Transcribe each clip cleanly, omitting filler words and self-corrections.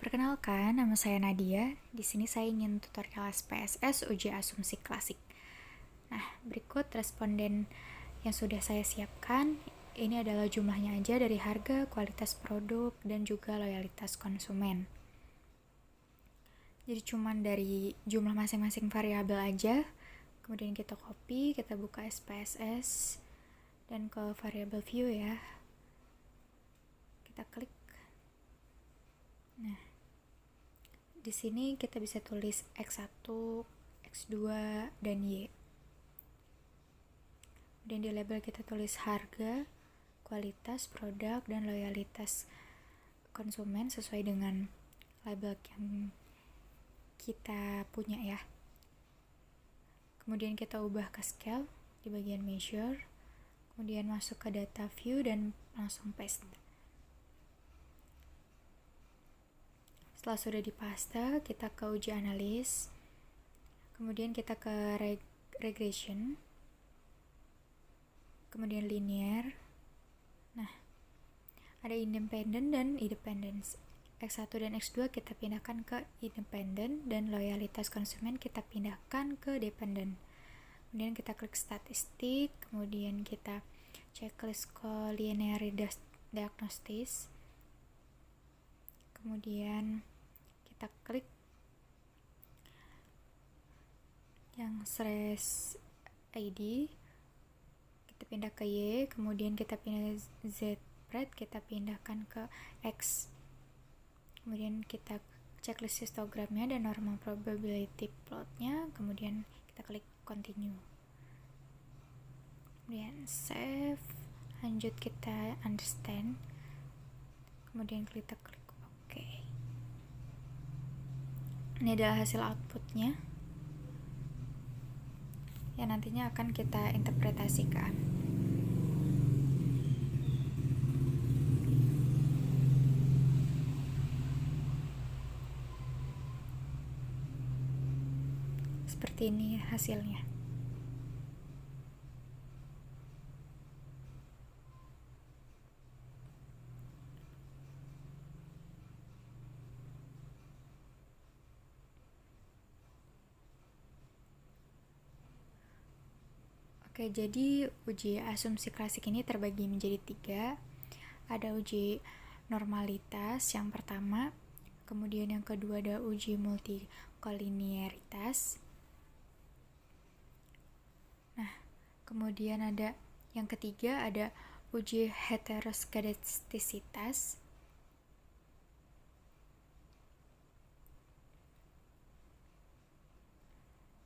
Perkenalkan, nama saya Nadia. Di sini saya ingin tutorial SPSS uji asumsi klasik. Nah, berikut responden yang sudah saya siapkan. Ini adalah jumlahnya aja dari harga, kualitas produk, dan juga loyalitas konsumen. Jadi cuman dari jumlah masing-masing variabel aja. Kemudian kita copy, kita buka SPSS, dan ke variabel view ya. Kita klik. Nah, di sini kita bisa tulis X1, X2, dan Y. Dan di label kita tulis harga, kualitas produk, dan loyalitas konsumen sesuai dengan label yang kita punya ya. Kemudian kita ubah ke scale di bagian measure, kemudian masuk ke data view dan langsung paste. Setelah sudah dipaste, kita ke uji analis, kemudian kita ke regression, kemudian linear. Nah, ada independent dan independence. X1 dan X2 kita pindahkan ke independent dan loyalitas konsumen kita pindahkan ke dependent. Kemudian kita klik statistik, kemudian kita checklist collinear diagnosis. Kemudian kita klik yang /ID, kita pindah ke Y, kemudian kita pindah Z spread, kita pindahkan ke X. Kemudian kita checklist histogramnya dan normal probability plotnya, kemudian kita klik continue. Kemudian save, lanjut kita understand, kemudian kita klik OK. Ini adalah hasil outputnya yang nantinya akan kita interpretasikan. Seperti ini hasilnya. Oke, jadi uji asumsi klasik ini terbagi menjadi 3. Ada uji normalitas yang pertama, kemudian yang kedua ada uji multikolinearitas. Nah, kemudian ada yang ketiga ada uji heteroskedastisitas.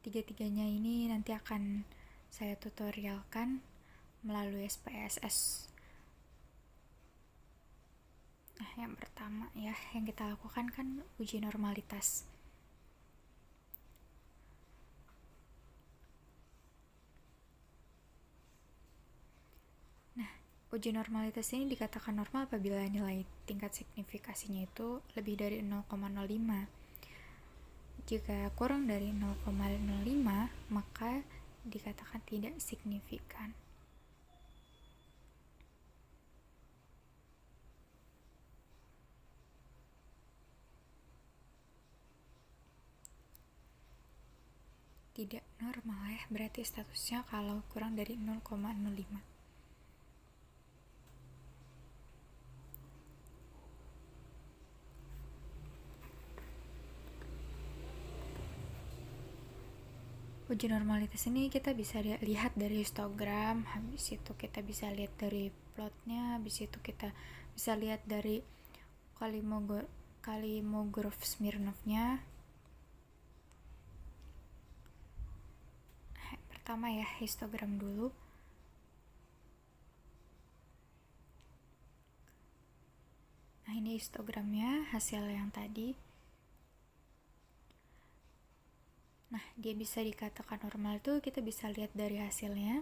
Tiga-tiganya ini nanti akan saya tutorialkan melalui SPSS. Nah, yang pertama ya, yang kita lakukan kan uji normalitas. Nah, uji normalitas ini dikatakan normal apabila nilai tingkat signifikasinya itu lebih dari 0,05. Jika kurang dari 0,05, maka dikatakan tidak signifikan. Tidak normal ya, berarti statusnya kalau kurang dari 0,05. Uji normalitas ini kita bisa lihat dari histogram, habis itu kita bisa lihat dari plotnya, habis itu kita bisa lihat dari Kolmogorov Smirnovnya. Pertama ya, histogram dulu. Nah, ini histogramnya, hasil yang tadi. Nah, dia bisa dikatakan normal itu kita bisa lihat dari hasilnya.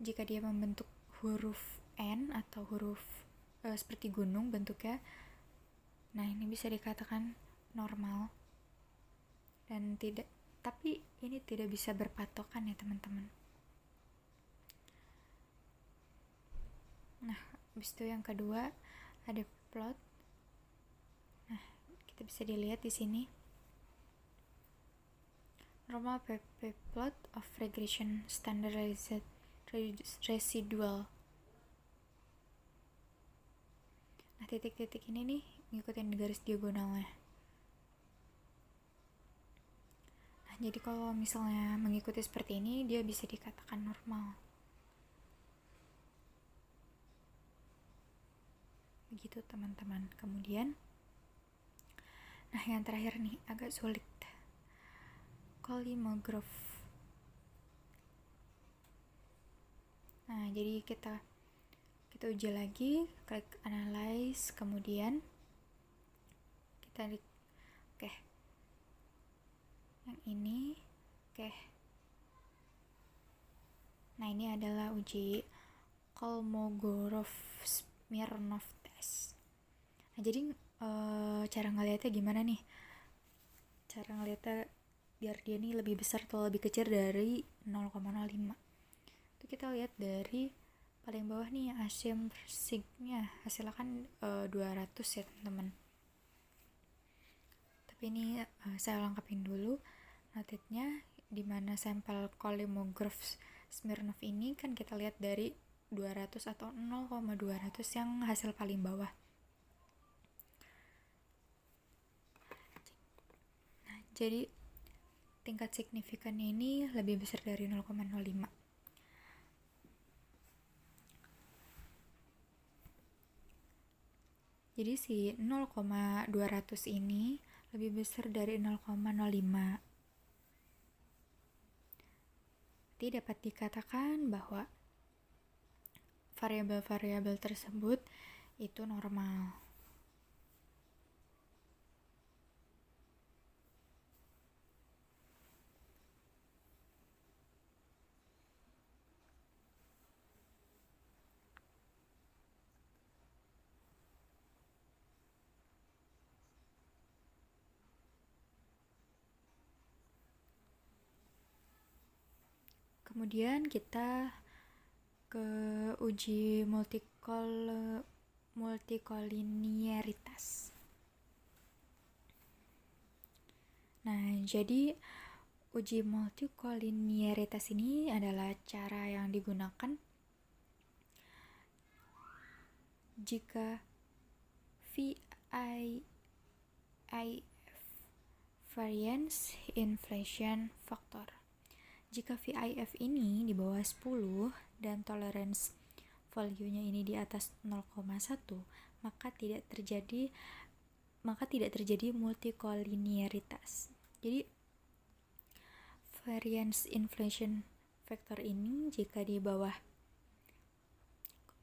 Jika dia membentuk huruf N atau huruf seperti gunung bentuknya, nah ini bisa dikatakan normal. Dan tapi ini tidak bisa berpatokan ya teman-teman. Nah, habis itu yang kedua ada plot. kita bisa dilihat di sini. Normal PP plot of regression standardized residual. Nah, titik-titik ini nih ngikutin garis diagonalnya. Nah, jadi kalau misalnya mengikuti seperti ini, dia bisa dikatakan normal. Begitu teman-teman. Kemudian, nah yang terakhir nih agak sulit. Kolmogorov. Nah, jadi kita uji lagi, klik analyze, kemudian kita yang ini, nah ini adalah uji Kolmogorov-Smirnov test. Nah, jadi cara ngeliatnya gimana nih? Cara ngeliatnya biar dia nih lebih besar atau lebih kecil dari 0,05. Itu kita lihat dari paling bawah nih asymptosignya, hasilnya kan 200 ya teman-teman. Tapi ini saya lengkapin dulu notitnya, dimana sampel Kolmogorov-Smirnov ini kan kita lihat dari 200 atau 0,200 yang hasil paling bawah. Nah, jadi tingkat signifikannya ini lebih besar dari 0,05. Jadi si 0,200 ini lebih besar dari 0,05. Jadi dapat dikatakan bahwa variabel-variabel tersebut itu normal. Kemudian kita ke uji multikoliniaritas. Nah, jadi uji multikoliniaritas ini adalah cara yang digunakan jika VIF variance inflation factor. Jika VIF ini di bawah 10 dan tolerance value-nya ini di atas 0,1, maka tidak terjadi multikoliniaritas. Jadi variance inflation factor ini jika di bawah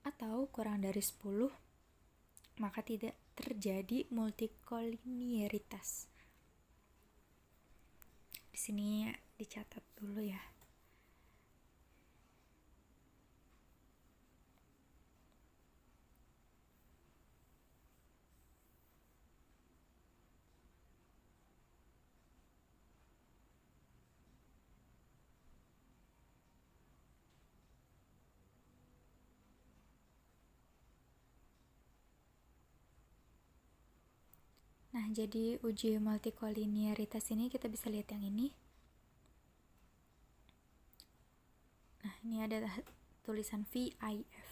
atau kurang dari 10, maka tidak terjadi multikoliniaritas. Di sini dicatat dulu ya. Nah, jadi uji multikoliniaritas ini kita bisa lihat yang ini. Nah, ini ada tulisan VIF.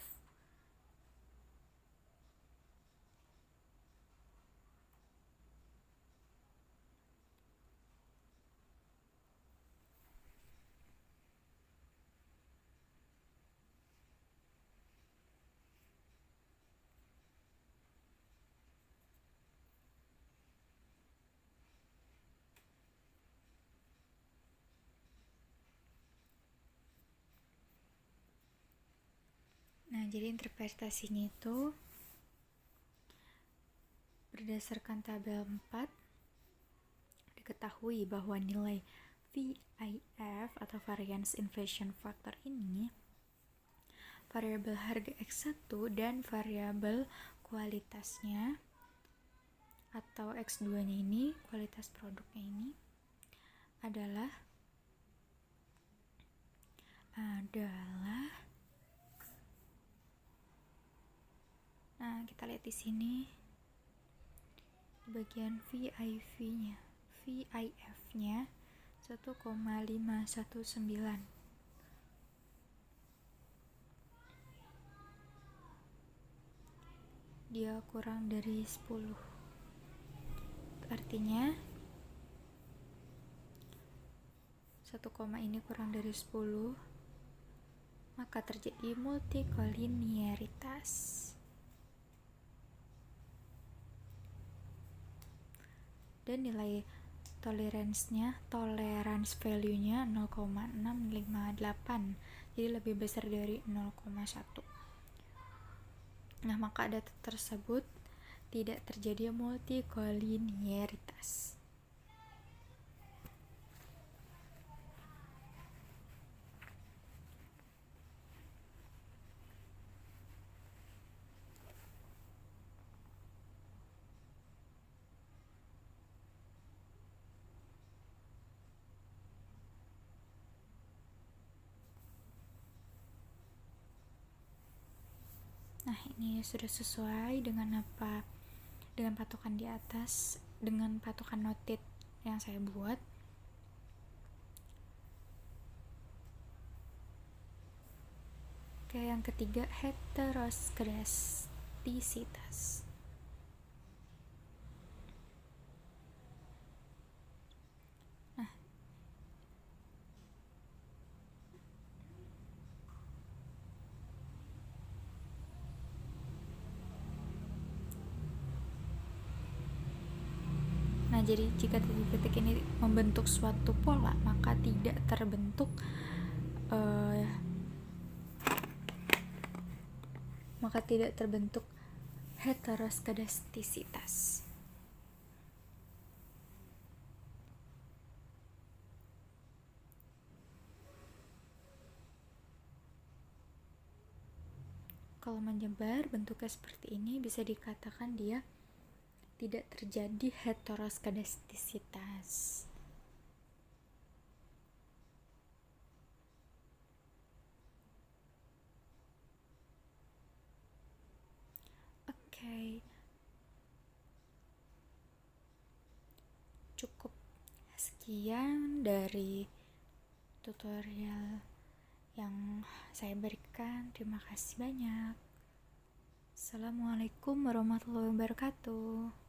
Nah, jadi interpretasinya itu berdasarkan tabel 4 diketahui bahwa nilai VIF atau variance inflation factor ini variabel harga X1 dan variabel kualitasnya atau X2 nya ini, kualitas produknya ini adalah nah, kita lihat di sini bagian VIF-nya 1,519. Dia kurang dari 10. Artinya 1 koma ini kurang dari 10, maka terjadi multikolinearitas. Dan nilai tolerance value-nya 0,658, jadi lebih besar dari 0,1. Nah, maka data tersebut tidak terjadi multikolinearitas. Nah, ini sudah sesuai dengan patokan di atas, dengan patokan notate yang saya buat. Oke, yang ketiga, heteroskedastisitas. Nah, jadi jika titik-titik ini membentuk suatu pola, maka tidak terbentuk heteroskedastisitas. Kalau menyebar bentuknya seperti ini, bisa dikatakan dia tidak terjadi heteroskedastisitas. Oke. Cukup sekian dari tutorial yang saya berikan. Terima kasih banyak. Assalamualaikum warahmatullahi wabarakatuh.